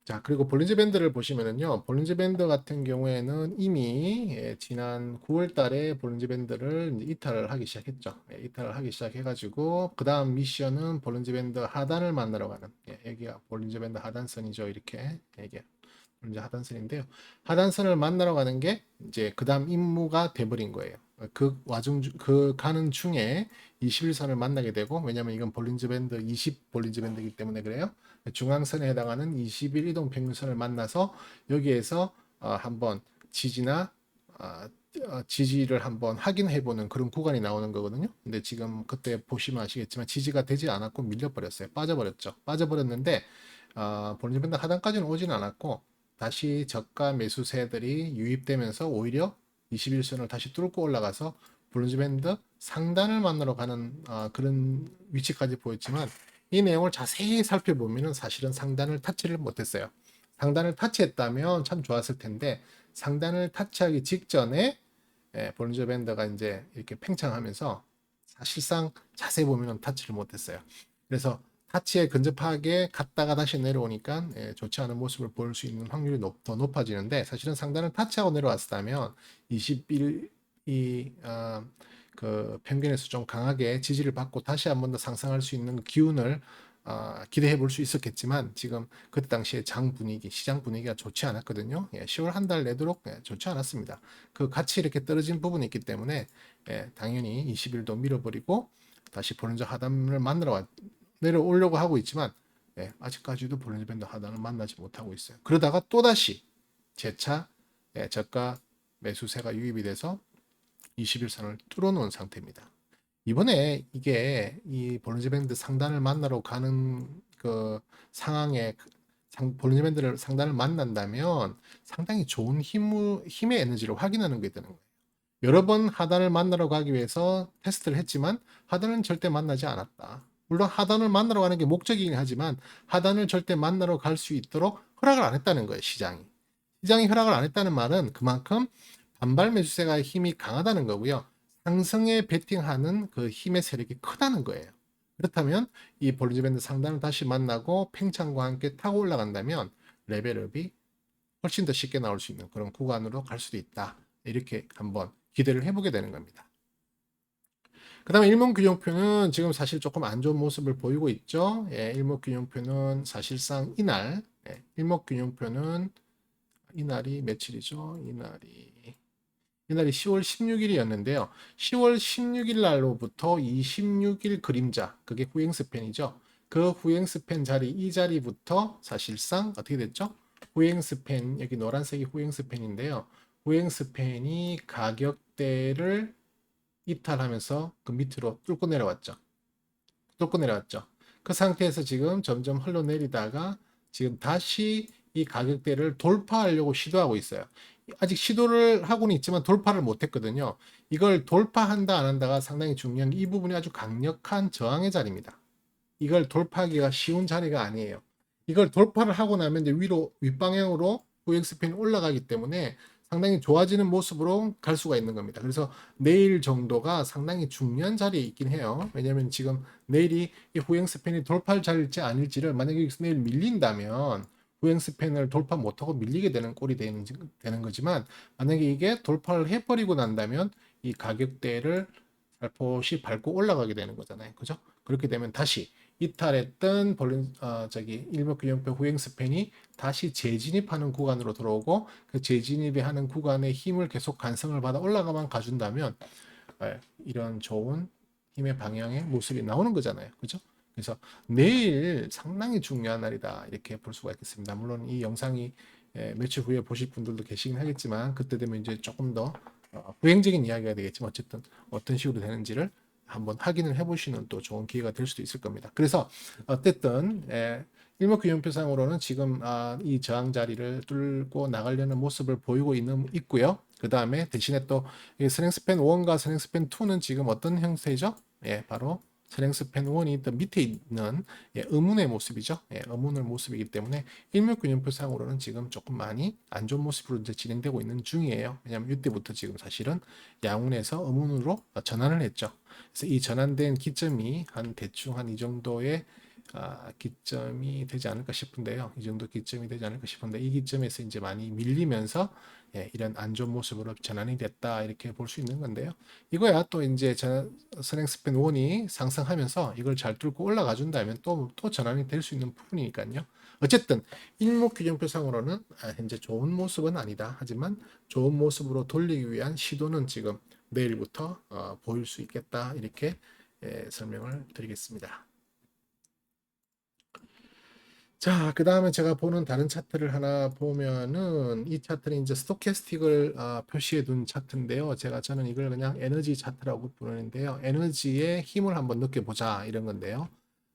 자, 그리고 볼린저 밴드를 보시면은요, 볼린저 밴드 같은 경우에는 이미 지난 9월 달에 볼린저 밴드를 이제 이탈을 하기 시작했죠. 이탈을 하기 시작해가지고, 그 다음 미션은 볼린저 밴드 하단을 만나러 가는, 여기가 볼린저 밴드 하단선이죠. 이렇게, 이게 볼린저 하단선인데요. 하단선을 만나러 가는 게 이제 그 다음 임무가 돼버린 거예요. 그 가는 중에 21선을 만나게 되고, 왜냐면 이건 볼린저 밴드, 20 볼린저 밴드이기 때문에 그래요. 중앙선에 해당하는 21 이동평균선을 만나서 여기에서 한번 지지나 지지를 한번 확인해보는 그런 구간이 나오는 거거든요. 근데 지금 그때 보시면 아시겠지만 지지가 되지 않았고 밀려버렸어요. 빠져버렸죠. 빠져버렸는데 볼린저 밴드 하단까지는 오진 않았고 다시 저가 매수세들이 유입되면서 오히려 21선을 다시 뚫고 올라가서 볼린저 밴드 상단을 만나러 가는 그런 위치까지 보였지만 이 내용을 자세히 살펴보면 사실은 상단을 타치를 못했어요. 상단을 타치했다면 참 좋았을 텐데 상단을 타치하기 직전에 볼린저 밴드가 이제 이렇게 팽창하면서 사실상 자세히 보면 타치를 못했어요. 그래서 타치에 근접하게 갔다가 다시 내려오니까 좋지 않은 모습을 보일 수 있는 확률이 더 높아지는데 사실은 상단을 타치하고 내려왔다면 21 그 평균에서 좀 강하게 지지를 받고 다시 한 번 더 상승할 수 있는 기운을 기대해 볼 수 있었겠지만 지금 그때 당시에 장 분위기, 시장 분위기가 좋지 않았거든요. 10월 한 달 내도록 좋지 않았습니다. 그 같이 이렇게 떨어진 부분이 있기 때문에 당연히 20일도 밀어버리고 다시 볼린저 하단을 내려오려고 하고 있지만 아직까지도 볼린저 밴드 하단을 만나지 못하고 있어요. 그러다가 또다시 재차 저가 매수세가 유입이 돼서 21선을 뚫어놓은 상태입니다. 이번에 이게 이 볼린저 밴드 상단을 만나러 가는 그 상황에 볼린저 밴드를 상단을 만난다면 상당히 좋은 힘의 에너지를 확인하는 게 되는 거예요. 여러 번 하단을 만나러 가기 위해서 테스트를 했지만 하단은 절대 만나지 않았다. 물론 하단을 만나러 가는 게 목적이긴 하지만 하단을 절대 만나러 갈 수 있도록 허락을 안 했다는 거예요, 시장이. 시장이 허락을 안 했다는 말은 그만큼 반발 매수세가 힘이 강하다는 거고요. 상승에 베팅하는 그 힘의 세력이 크다는 거예요. 그렇다면 이 볼린저 밴드 상단을 다시 만나고 팽창과 함께 타고 올라간다면 레벨업이 훨씬 더 쉽게 나올 수 있는 그런 구간으로 갈 수도 있다. 이렇게 한번 기대를 해보게 되는 겁니다. 그 다음에 일목균형표는 지금 사실 조금 안 좋은 모습을 보이고 있죠. 일목균형표는 사실상 이날, 일목균형표는 이날이 며칠이죠? 이날이 10월 16일이었는데요. 10월 16일 날로부터 26일 그림자, 그게 후행 스팬이죠. 그 후행 스팬 자리, 이 자리부터 사실상 어떻게 됐죠? 후행 스팬, 여기 노란색이 후행 스팬인데요. 후행 스팬이 가격대를 이탈하면서 그 밑으로 뚫고 내려왔죠. 뚫고 내려왔죠. 그 상태에서 지금 점점 흘러내리다가 지금 다시 이 가격대를 돌파하려고 시도하고 있어요. 아직 시도를 하고는 있지만 돌파를 못했거든요. 이걸 돌파한다 안 한다가 상당히 중요한 이 부분이 아주 강력한 저항의 자리입니다. 이걸 돌파하기가 쉬운 자리가 아니에요. 이걸 돌파를 하고 나면 이제 위로 윗방향으로 후행스핀이 올라가기 때문에 상당히 좋아지는 모습으로 갈 수가 있는 겁니다. 그래서 내일 정도가 상당히 중요한 자리에 있긴 해요. 왜냐하면 지금 내일이 이 후행스팬이 돌파할 자리일지 아닐지를 만약에 여기서 내일 밀린다면 후행스팬을 돌파 못하고 밀리게 되는 꼴이 되는 거지만 만약에 이게 돌파를 해버리고 난다면 이 가격대를 살포시 밟고 올라가게 되는 거잖아요. 그죠? 그렇게 되면 다시 이탈했던 일목균형표 후행 스팬이 다시 재진입하는 구간으로 들어오고 그 재진입에 하는 구간의 힘을 계속 간성을 받아 올라가만 가준다면 이런 좋은 힘의 방향의 모습이 나오는 거잖아요. 그죠? 그래서 내일 상당히 중요한 날이다 이렇게 볼 수가 있겠습니다. 물론 이 영상이 며칠 후에 보실 분들도 계시긴 하겠지만 그때 되면 이제 조금 더 부행적인 이야기가 되겠지만 어쨌든 어떤 식으로 되는지를 한번 확인을 해보시는 또 좋은 기회가 될 수도 있을 겁니다. 그래서 어쨌든 일목균형표상으로는 지금 이 저항 자리를 뚫고 나가려는 모습을 보이고 있고요. 그 다음에 대신에 또 스렝스팬 1과 스렝스팬 2는 지금 어떤 형태죠? 바로 스렝스팬 1이 더 밑에 있는 의문의 모습이죠. 의문의 모습이기 때문에 일목균형표상으로는 지금 조금 많이 안 좋은 모습으로 이제 진행되고 있는 중이에요. 왜냐하면 이때부터 지금 사실은 양운에서 음운으로 전환을 했죠. 그래서 이 전환된 기점이 한 대충 한 이 정도의 기점이 되지 않을까 싶은데요. 이 정도 기점이 되지 않을까 싶은데 이 기점에서 이제 많이 밀리면서 이런 안 좋은 모습으로 전환이 됐다 이렇게 볼 수 있는 건데요. 이거야 또 이제 스렝스팬 1이 상승하면서 이걸 잘 뚫고 올라가 준다면 또 전환이 될 수 있는 부분이니까요. 어쨌든 일목균형표상으로는 현재 좋은 모습은 아니다. 하지만 좋은 모습으로 돌리기 위한 시도는 지금 내일부터 보일 수 있겠다 이렇게 설명을 드리겠습니다. 자, 그 다음에 제가 보는 다른 차트를 하나 보면은 이 차트는 이제 스토캐스틱을 표시해 둔 차트인데요. 저는 이걸 그냥 에너지 차트라고 부르는데요. 에너지의 힘을 한번 느껴보자 이런 건데요.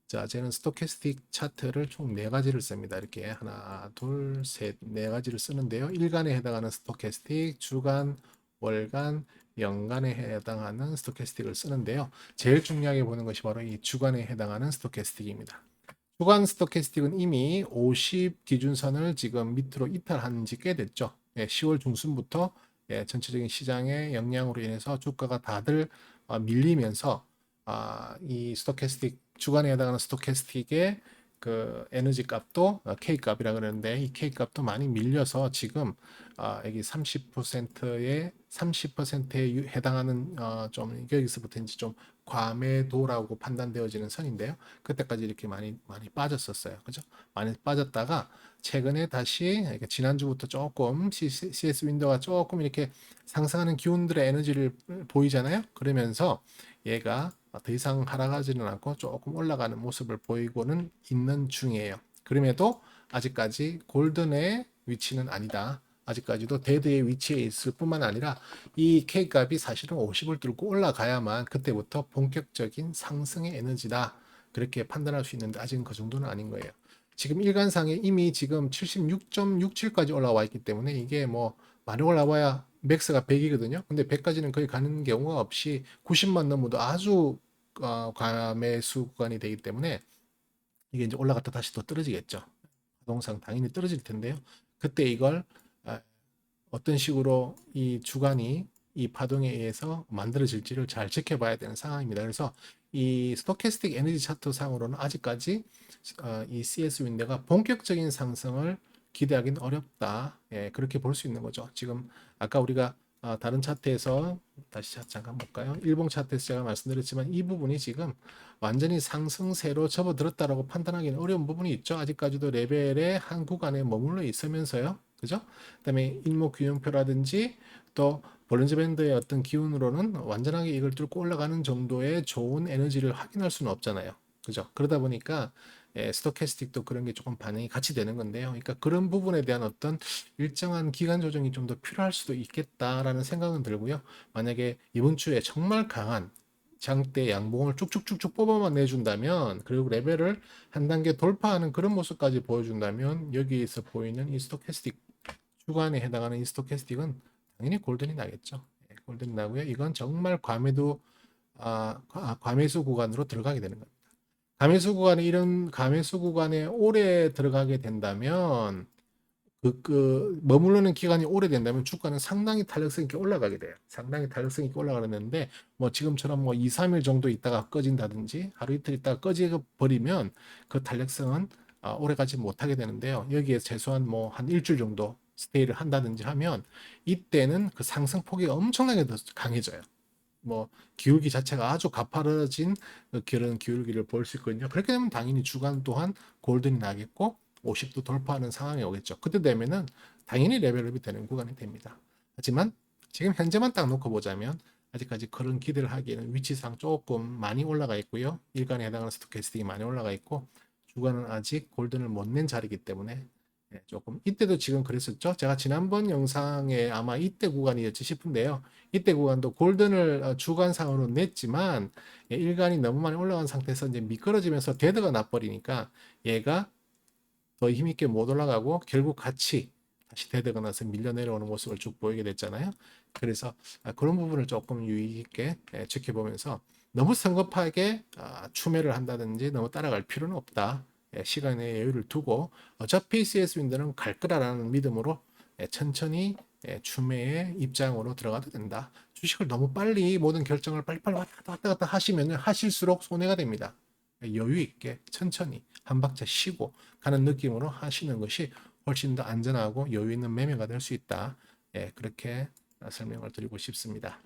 자, 저는 스토캐스틱 차트를 총 4가지를 씁니다. 이렇게 하나, 둘, 셋, 4가지를 쓰는데요. 일간에 해당하는 스토캐스틱, 주간, 월간, 연간에 해당하는 스토캐스틱을 쓰는데요. 제일 중요하게 보는 것이 바로 이 주간에 해당하는 스토캐스틱입니다. 주간 스토캐스틱은 이미 50 기준선을 지금 밑으로 이탈한 지 꽤 됐죠. 10월 중순부터 전체적인 시장의 영향으로 인해서 주가가 다들 밀리면서 이 스토캐스틱 주간에 해당하는 스토캐스틱의 그 에너지 값도 K 값이라 그러는데 이 K 값도 많이 밀려서 지금 여기 30%에 해당하는 좀 여기서부터 이제 좀 과매도라고 판단되어지는 선인데요. 그때까지 이렇게 많이 빠졌었어요. 그죠? 많이 빠졌다가 최근에 다시 지난주부터 조금 CS 윈도가 조금 이렇게 상승하는 기운들의 에너지를 보이잖아요. 그러면서 얘가 더 이상 하락하지는 않고 조금 올라가는 모습을 보이고는 있는 중이에요. 그럼에도 아직까지 골든의 위치는 아니다. 아직까지도 데드의 위치에 있을 뿐만 아니라 이 K값이 사실은 50을 뚫고 올라가야만 그때부터 본격적인 상승의 에너지다. 그렇게 판단할 수 있는데 아직은 그 정도는 아닌 거예요. 지금 일간상에 이미 지금 76.67까지 올라와 있기 때문에 이게 뭐 많이 올라와야 맥스가 100이거든요. 근데 100까지는 거의 가는 경우가 없이 90만 넘어도 아주 과매수 구간이 되기 때문에 이게 이제 올라갔다 다시 또 떨어지겠죠. 동상 당연히 떨어질 텐데요. 그때 이걸 어떤 식으로 이 주간이 이 파동에 의해서 만들어질지를 잘 지켜봐야 되는 상황입니다. 그래서 이 스토캐스틱 에너지 차트 상으로는 아직까지 이 CS 윈도가 본격적인 상승을 기대하기는 어렵다. 그렇게 볼 수 있는 거죠. 지금 아까 우리가 다른 차트에서 다시 잠깐 볼까요? 일봉 차트에서 제가 말씀드렸지만 이 부분이 지금 완전히 상승세로 접어들었다라고 판단하기는 어려운 부분이 있죠. 아직까지도 레벨의 한 구간에 머물러 있으면서요. 그죠? 그다음에 일목균형표라든지 또 볼린저 밴드의 어떤 기운으로는 완전하게 이걸 뚫고 올라가는 정도의 좋은 에너지를 확인할 수는 없잖아요. 그죠? 그러다 보니까 스토캐스틱도 그런 게 조금 반영이 같이 되는 건데요. 그러니까 그런 부분에 대한 어떤 일정한 기간 조정이 좀 더 필요할 수도 있겠다라는 생각은 들고요. 만약에 이번 주에 정말 강한 장대 양봉을 쭉쭉쭉쭉 뽑아만 내준다면 그리고 레벨을 한 단계 돌파하는 그런 모습까지 보여준다면 여기에서 보이는 이 스토캐스틱 주간에 해당하는 이 스토캐스틱은 당연히 골든이 나겠죠. 예, 골든이 나고요. 이건 정말 과매수 구간으로 들어가게 되는 겁니다. 이런 과매수 구간에 오래 들어가게 된다면 머무르는 기간이 오래된다면 주가는 상당히 탄력성 있게 올라가게 돼요. 상당히 탄력성 있게 올라가는데, 뭐 지금처럼 뭐 2, 3일 정도 있다가 꺼진다든지 하루 이틀 있다가 꺼져 버리면 그 탄력성은 오래 가지 못하게 되는데요. 여기에 최소한 뭐 한 일주일 정도 스테이를 한다든지 하면 이때는 그 상승폭이 엄청나게 더 강해져요. 뭐 기울기 자체가 아주 가파라진 그런 기울기를 볼 수 있거든요. 그렇게 되면 당연히 주간 또한 골든이 나겠고 50도 돌파하는 상황이 오겠죠. 그때 되면은 당연히 레벨업이 되는 구간이 됩니다. 하지만 지금 현재만 딱 놓고 보자면 아직까지 그런 기대를 하기에는 위치상 조금 많이 올라가 있고요. 일간에 해당하는 스토캐스틱이 많이 올라가 있고 주간은 아직 골든을 못 낸 자리이기 때문에 조금 이때도 지금 그랬었죠. 제가 지난번 영상에 아마 이때 구간이었지 싶은데요. 이때 구간도 골든을 주간상으로 냈지만 일간이 너무 많이 올라간 상태에서 이제 미끄러지면서 데드가 나버리니까 얘가 더 힘있게 못 올라가고 결국 같이 다시 데드가 나서 밀려 내려오는 모습을 쭉 보이게 됐잖아요. 그래서 그런 부분을 조금 유의 있게 지켜보면서 너무 성급하게 추매를 한다든지 너무 따라갈 필요는 없다. 시간의 여유를 두고 어차피 CS 윈드는 갈 거라는 믿음으로 천천히 추매의 입장으로 들어가도 된다. 주식을 너무 빨리 모든 결정을 빨리빨리 왔다 갔다 하시면 하실수록 손해가 됩니다. 여유 있게 천천히 한 박자 쉬고 가는 느낌으로 하시는 것이 훨씬 더 안전하고 여유 있는 매매가 될 수 있다. 그렇게 설명을 드리고 싶습니다.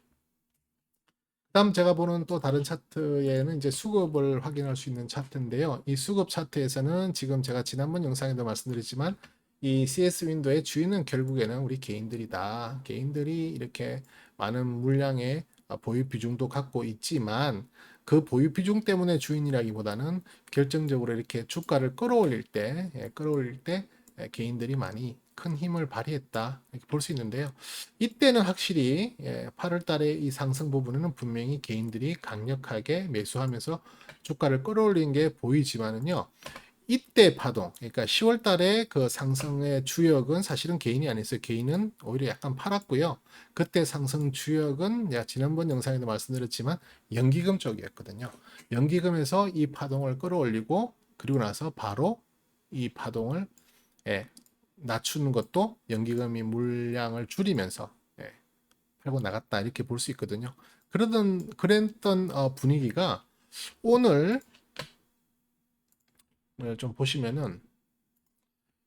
그다음 제가 보는 또 다른 차트에는 이제 수급을 확인할 수 있는 차트인데요. 이 수급 차트에서는 지금 제가 지난번 영상에도 말씀드렸지만 이 CS 윈도의 주인은 결국에는 우리 개인들이다. 개인들이 이렇게 많은 물량의 보유 비중도 갖고 있지만 그 보유 비중 때문에 주인이라기보다는 결정적으로 이렇게 주가를 끌어올릴 때 개인들이 많이 큰 힘을 발휘했다 이렇게 볼 수 있는데요. 이때는 확실히 8월 달에 이 상승 부분은 분명히 개인들이 강력하게 매수하면서 주가를 끌어올린 게 보이지만은요. 이때 파동, 그러니까 10월 달에 그 상승의 주역은 사실은 개인이 아니었어요. 개인은 오히려 약간 팔았고요. 그때 상승 주역은 제가 지난번 영상에도 말씀드렸지만 연기금 쪽이었거든요. 연기금에서 이 파동을 끌어올리고 그리고 나서 바로 이 파동을 예, 낮추는 것도 연기금이 물량을 줄이면서 팔고 나갔다 이렇게 볼 수 있거든요. 그랬던 분위기가 오늘 좀 보시면은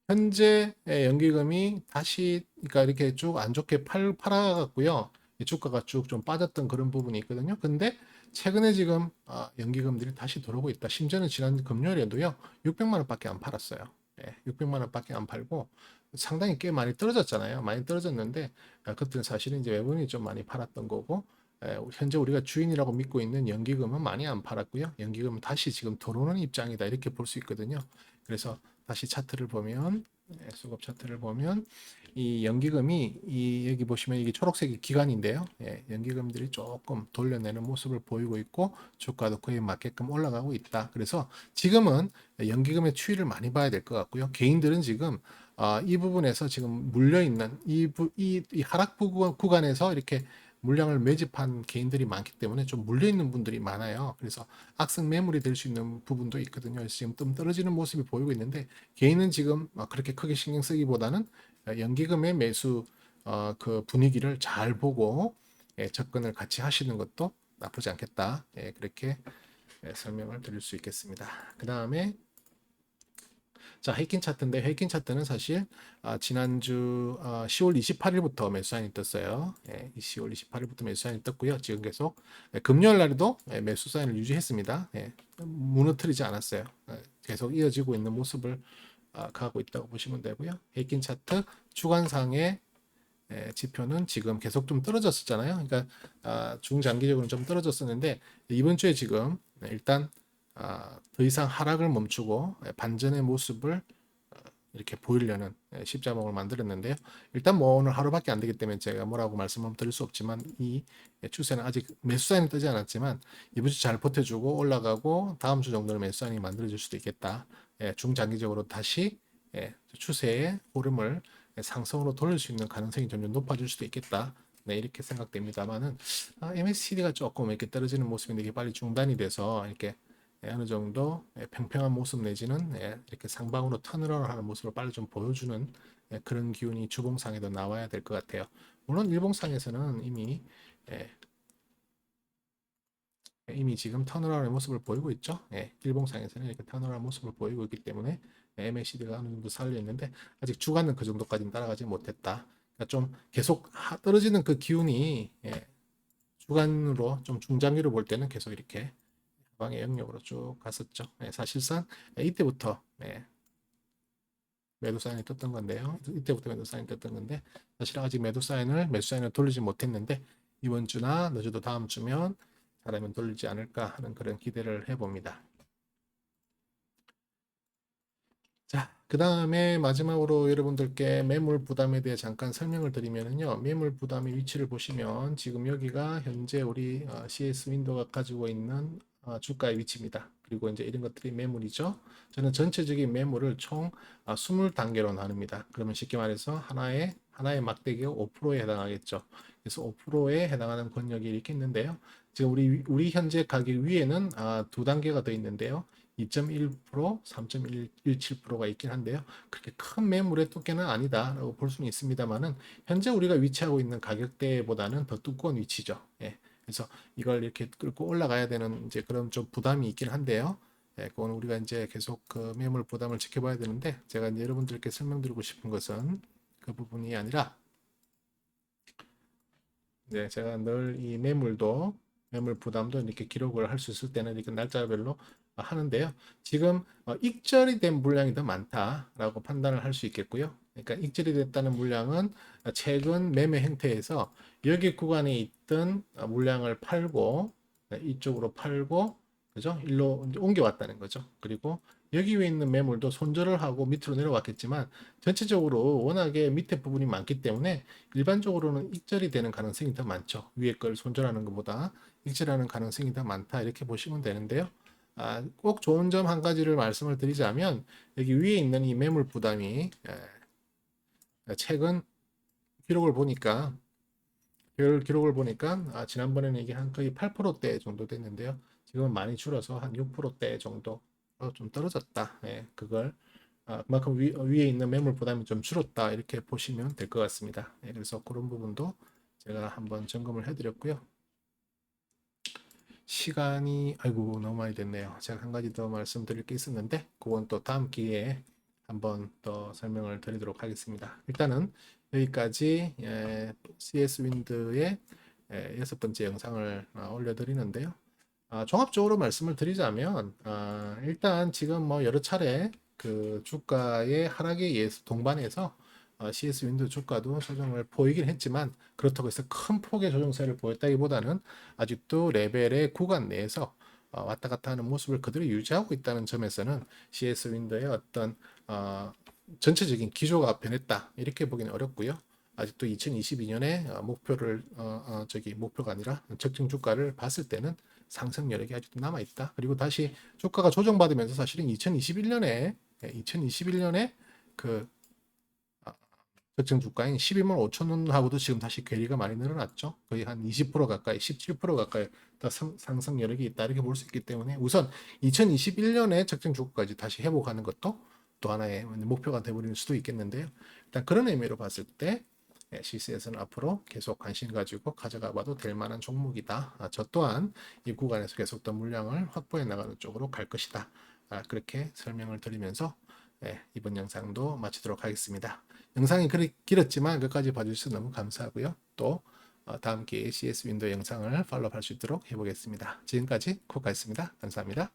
현재 연기금이 다시 그러니까 이렇게 쭉 안 좋게 팔아갔고요. 주가가 쭉 좀 빠졌던 그런 부분이 있거든요. 근데 최근에 지금 연기금들이 다시 들어오고 있다. 심지어는 지난 금요일에도요. 600만 원밖에 안 팔았어요. 600만 원밖에 안 팔고 상당히 꽤 많이 떨어졌잖아요. 많이 떨어졌는데 그때는 사실은 이제 외국인이 좀 많이 팔았던 거고 현재 우리가 주인이라고 믿고 있는 연기금은 많이 안 팔았고요. 연기금은 다시 지금 들어오는 입장이다 이렇게 볼 수 있거든요. 그래서 다시 차트를 보면 수급 차트를 보면 이 연기금이 여기 보시면 이게 초록색이 기간인데요. 연기금들이 조금 돌려내는 모습을 보이고 있고 주가도 그에 맞게끔 올라가고 있다. 그래서 지금은 연기금의 추이를 많이 봐야 될 것 같고요. 개인들은 지금 이 부분에서 지금 물려 있는 이 하락 구간에서 이렇게 물량을 매집한 개인들이 많기 때문에 좀 물려있는 분들이 많아요. 그래서 악성 매물이 될 수 있는 부분도 있거든요. 그래서 지금 좀 떨어지는 모습이 보이고 있는데 개인은 지금 그렇게 크게 신경 쓰기보다는 연기금의 매수 그 분위기를 잘 보고 접근을 같이 하시는 것도 나쁘지 않겠다. 그렇게 설명을 드릴 수 있겠습니다. 그 다음에 자, 헤이킨 차트인데 헤이킨 차트는 사실 지난주 10월 28일부터 매수 사인이 떴어요. 10월 28일부터 매수 사인이 떴고요. 지금 계속 금요일 날에도 매수 사인을 유지했습니다. 무너뜨리지 않았어요. 계속 이어지고 있는 모습을 가고 있다고 보시면 되고요. 헤이킨 차트 주간상의 지표는 지금 계속 좀 떨어졌었잖아요. 그러니까 중장기적으로 좀 떨어졌었는데 이번 주에 지금 일단 더 이상 하락을 멈추고 반전의 모습을 이렇게 보이려는 십자봉을 만들었는데요. 일단 뭐 오늘 하루밖에 안 되기 때문에 제가 뭐라고 말씀을 드릴 수 없지만 이 추세는 아직 매수사인은 뜨지 않았지만 이번 주 잘 버텨주고 올라가고 다음 주 정도는 매수사인이 만들어질 수도 있겠다. 중장기적으로 다시 추세의 흐름을 상승으로 돌릴 수 있는 가능성이 점점 높아질 수도 있겠다. 네, 이렇게 생각됩니다만은 MACD가 조금 이렇게 떨어지는 모습인데 이게 빨리 중단이 돼서 이렇게 어느 정도 평평한 모습 내지는 이렇게 상방으로 턴어라운드 하는 모습을 빨리 좀 보여주는 그런 기운이 주봉상에도 나와야 될 것 같아요. 물론 일봉상에서는 이미 지금 턴어라운드의 모습을 보이고 있죠. 일봉상에서는 이렇게 턴어라운드 모습을 보이고 있기 때문에 MACD가 어느 정도 살려 있는데 아직 주가는 그 정도까지는 따라가지 못했다. 그러니까 좀 계속 떨어지는 그 기운이 주간으로 좀 중장기로 볼 때는 계속 이렇게 하방의 영역으로 쭉 갔었죠. 사실상 이때부터 매도 사인이 떴던 건데요. 이때부터 매도 사인이 떴던 건데 사실 아직 매수 사인을 돌리지 못했는데 이번 주나 늦어도 다음 주면 잘하면 돌리지 않을까 하는 그런 기대를 해봅니다. 자, 그 다음에 마지막으로 여러분들께 매물 부담에 대해 잠깐 설명을 드리면요. 매물 부담의 위치를 보시면 지금 여기가 현재 우리 CS 윈도가 가지고 있는 주가의 위치입니다. 그리고 이제 이런 것들이 매물이죠. 저는 전체적인 매물을 총 20단계로 나눕니다. 그러면 쉽게 말해서 하나의 막대기가 5%에 해당하겠죠. 그래서 5%에 해당하는 권역이 이렇게 있는데요. 지금 우리 현재 가격 위에는 두 단계가 더 있는데요. 2.1%, 3.17%가 있긴 한데요. 그렇게 큰 매물의 두께는 아니다라고 볼 수는 있습니다만은 현재 우리가 위치하고 있는 가격대보다는 더 두꺼운 위치죠. 그래서 이걸 이렇게 끌고 올라가야 되는 이제 그런 좀 부담이 있긴 한데요. 그건 우리가 이제 계속 그 매물 부담을 지켜봐야 되는데 제가 이제 여러분들께 설명드리고 싶은 것은 그 부분이 아니라 제가 늘 이 매물 부담도 이렇게 기록을 할 수 있을 때는 이렇게 날짜별로 하는데요. 지금 익절이 된 물량이 더 많다라고 판단을 할 수 있겠고요. 그러니까 익절이 됐다는 물량은 최근 매매 행태에서 여기 구간에 있던 물량을 팔고 이쪽으로 팔고 그죠? 일로 이제 옮겨왔다는 거죠. 그리고 여기 위에 있는 매물도 손절을 하고 밑으로 내려왔겠지만 전체적으로 워낙에 밑에 부분이 많기 때문에 일반적으로는 익절이 되는 가능성이 더 많죠. 위에 걸 손절하는 것보다 익절하는 가능성이 더 많다 이렇게 보시면 되는데요. 꼭 좋은 점 한 가지를 말씀을 드리자면 여기 위에 있는 이 매물 부담이 최근 기록을 보니까 지난번에는 이게 한 거의 8%대 정도 됐는데요. 지금은 많이 줄어서 한 6%대 정도 좀 떨어졌다. 그걸 그만큼 위에 있는 매물 부담이 좀 줄었다 이렇게 보시면 될 것 같습니다. 그래서 그런 부분도 제가 한번 점검을 해드렸고요. 시간이 아이고 너무 많이 됐네요. 제가 한 가지 더 말씀드릴 게 있었는데 그건 또 다음 기회에 한번 더 설명을 드리도록 하겠습니다. 일단은 여기까지 CS 윈드의 6번째 영상을 올려드리는데요. 종합적으로 말씀을 드리자면 일단 지금 뭐 여러 차례 그 주가의 하락에 의해서 동반해서 CS 윈도 주가도 조정을 보이긴 했지만 그렇다고 해서 큰 폭의 조정세를 보였다기보다는 아직도 레벨의 구간 내에서 왔다 갔다 하는 모습을 그대로 유지하고 있다는 점에서는 CS 윈도의 어떤 전체적인 기조가 변했다 이렇게 보기는 어렵고요. 아직도 2022년에 목표가 아니라 적정 주가를 봤을 때는 상승 여력이 아직도 남아 있다. 그리고 다시 주가가 조정받으면서 사실은 2021년에 그 적정 주가인 12만 5천 원하고도 지금 다시 괴리가 많이 늘어났죠. 거의 한 20% 가까이, 17% 가까이 더 상승 여력이 있다 이렇게 볼 수 있기 때문에 우선 2021년에 적정 주가까지 다시 회복하는 것도 또 하나의 목표가 되버릴 수도 있겠는데요. 일단 그런 의미로 봤을 때 시스에서는 앞으로 계속 관심 가지고 가져가 봐도 될 만한 종목이다. 저 또한 이 구간에서 계속 더 물량을 확보해 나가는 쪽으로 갈 것이다. 그렇게 설명을 드리면서 이번 영상도 마치도록 하겠습니다. 영상이 그리 길었지만 끝까지 봐주셔서 너무 감사하고요. 또 다음 기회에 CS 윈도우 영상을 팔로우할 수 있도록 해보겠습니다. 지금까지 코카였습니다. 감사합니다.